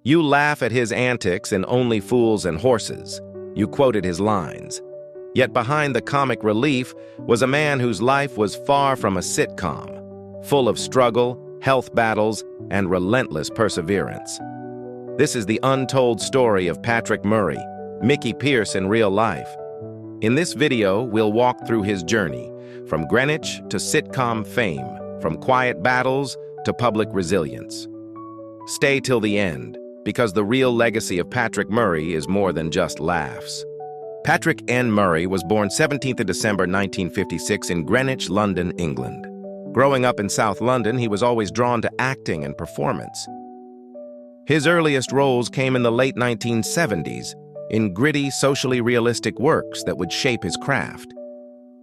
You laugh at his antics in Only Fools and Horses. You quoted his lines. Yet behind the comic relief was a man whose life was far from a sitcom, full of struggle, health battles, and relentless perseverance. This is the untold story of Patrick Murray, Mickey Pearce in real life. In this video, we'll walk through his journey, from Greenwich to sitcom fame, from quiet battles to public resilience. Stay till the end, because the real legacy of Patrick Murray is more than just laughs. Patrick N. Murray was born 17th of December 1956 in Greenwich, London, England. Growing up in South London, he was always drawn to acting and performance. His earliest roles came in the late 1970s, in gritty, socially realistic works that would shape his craft.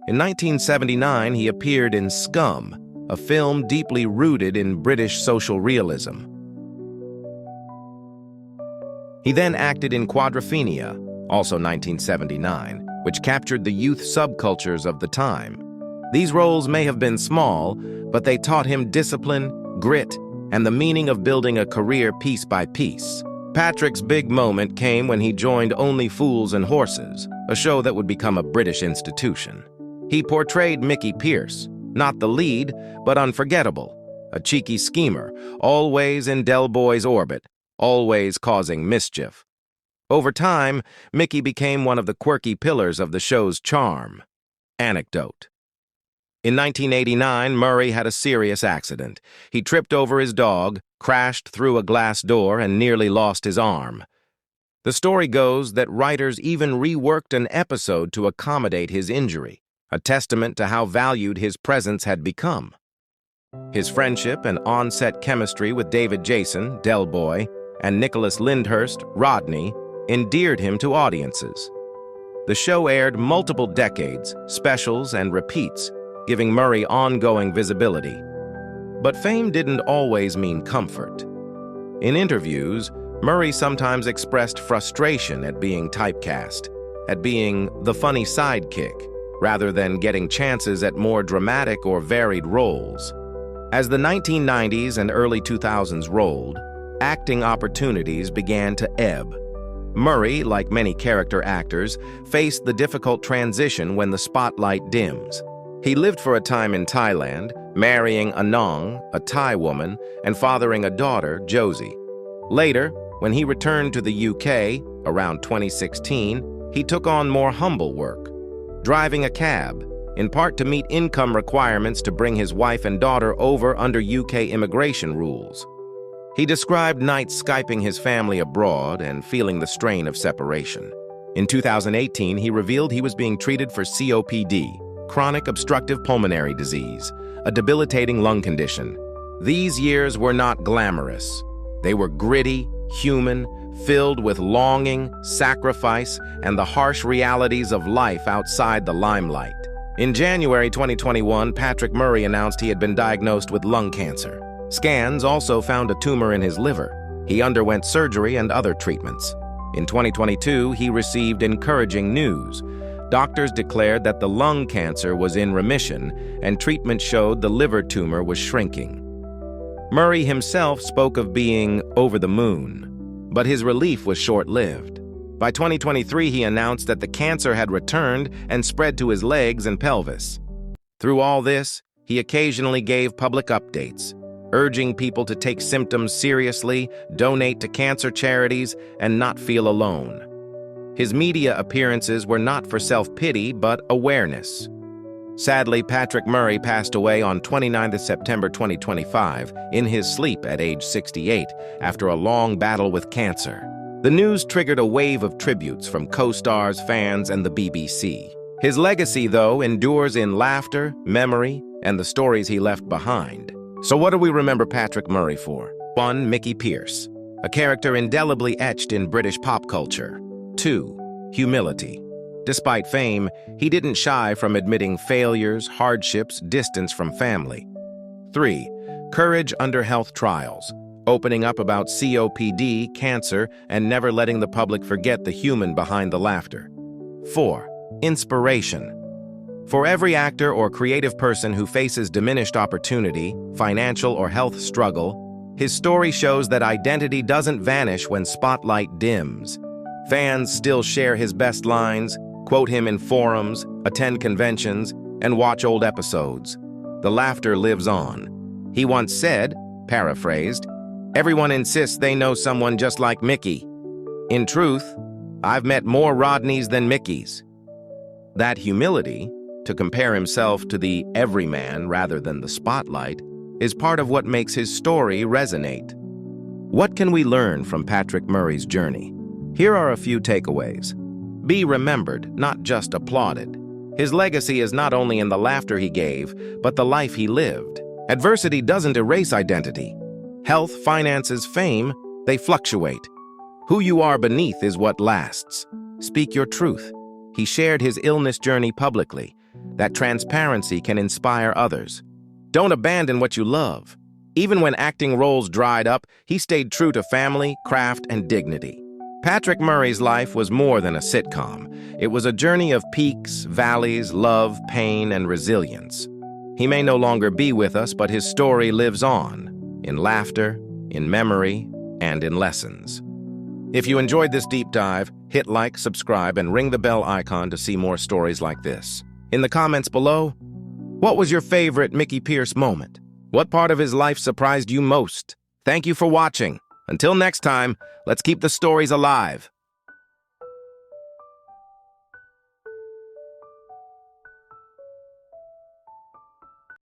In 1979, he appeared in Scum, a film deeply rooted in British social realism. He then acted in Quadrophenia, also 1979, which captured the youth subcultures of the time. These roles may have been small, but they taught him discipline, grit, and the meaning of building a career piece by piece. Patrick's big moment came when he joined Only Fools and Horses, a show that would become a British institution. He portrayed Mickey Pearce, not the lead, but unforgettable, a cheeky schemer, always in Del Boy's orbit, always causing mischief. Over time, Mickey became one of the quirky pillars of the show's charm. Anecdote. In 1989, Murray had a serious accident. He tripped over his dog, crashed through a glass door, and nearly lost his arm. The story goes that writers even reworked an episode to accommodate his injury, a testament to how valued his presence had become. His friendship and on-set chemistry with David Jason, Del Boy, and Nicholas Lyndhurst, Rodney, endeared him to audiences. The show aired multiple decades, specials, and repeats, giving Murray ongoing visibility. But fame didn't always mean comfort. In interviews, Murray sometimes expressed frustration at being typecast, at being the funny sidekick, rather than getting chances at more dramatic or varied roles. As the 1990s and early 2000s rolled, acting opportunities began to ebb. Murray, like many character actors, faced the difficult transition when the spotlight dims. He lived for a time in Thailand, marrying Anong, a Thai woman, and fathering a daughter, Josie. Later, when he returned to the UK, around 2016, he took on more humble work, driving a cab, in part to meet income requirements to bring his wife and daughter over under UK immigration rules. He described nights Skyping his family abroad and feeling the strain of separation. In 2018, he revealed he was being treated for COPD, chronic obstructive pulmonary disease, a debilitating lung condition. These years were not glamorous. They were gritty, human, filled with longing, sacrifice, and the harsh realities of life outside the limelight. In January 2021, Patrick Murray announced he had been diagnosed with lung cancer. Scans also found a tumor in his liver. He underwent surgery and other treatments. In 2022, he received encouraging news. Doctors declared that the lung cancer was in remission, and treatment showed the liver tumor was shrinking. Murray himself spoke of being over the moon, but his relief was short-lived. By 2023, he announced that the cancer had returned and spread to his legs and pelvis. Through all this, he occasionally gave public updates, urging people to take symptoms seriously, donate to cancer charities, and not feel alone. His media appearances were not for self-pity, but awareness. Sadly, Patrick Murray passed away on 29 September 2025 in his sleep at age 68 after a long battle with cancer. The news triggered a wave of tributes from co-stars, fans, and the BBC. His legacy, though, endures in laughter, memory, and the stories he left behind. So what do we remember Patrick Murray for? 1. Mickey Pearce, a character indelibly etched in British pop culture. 2. Humility. Despite fame, he didn't shy from admitting failures, hardships, distance from family. 3. Courage under health trials, opening up about COPD, cancer, and never letting the public forget the human behind the laughter. 4. Inspiration. For every actor or creative person who faces diminished opportunity, financial or health struggle, His story shows that identity doesn't vanish when spotlight dims. Fans still share his best lines, quote him in forums, attend conventions, and watch old episodes. The laughter lives on. He once said, paraphrased, "Everyone insists they know someone just like Mickey. In truth, I've met more Rodneys than Mickeys." That humility, to compare himself to the everyman rather than the spotlight, is part of what makes his story resonate. What can we learn from Patrick Murray's journey? Here are a few takeaways. Be remembered, not just applauded. His legacy is not only in the laughter he gave, but the life he lived. Adversity doesn't erase identity. Health, finances, fame, they fluctuate. Who you are beneath is what lasts. Speak your truth. He shared his illness journey publicly. That transparency can inspire others. Don't abandon what you love. Even when acting roles dried up, he stayed true to family, craft, and dignity. Patrick Murray's life was more than a sitcom. It was a journey of peaks, valleys, love, pain, and resilience. He may no longer be with us, but his story lives on, in laughter, in memory, and in lessons. If you enjoyed this deep dive, hit like, subscribe, and ring the bell icon to see more stories like this. In the comments below, what was your favorite Mickey Pearce moment? What part of his life surprised you most? Thank you for watching. Until next time, let's keep the stories alive.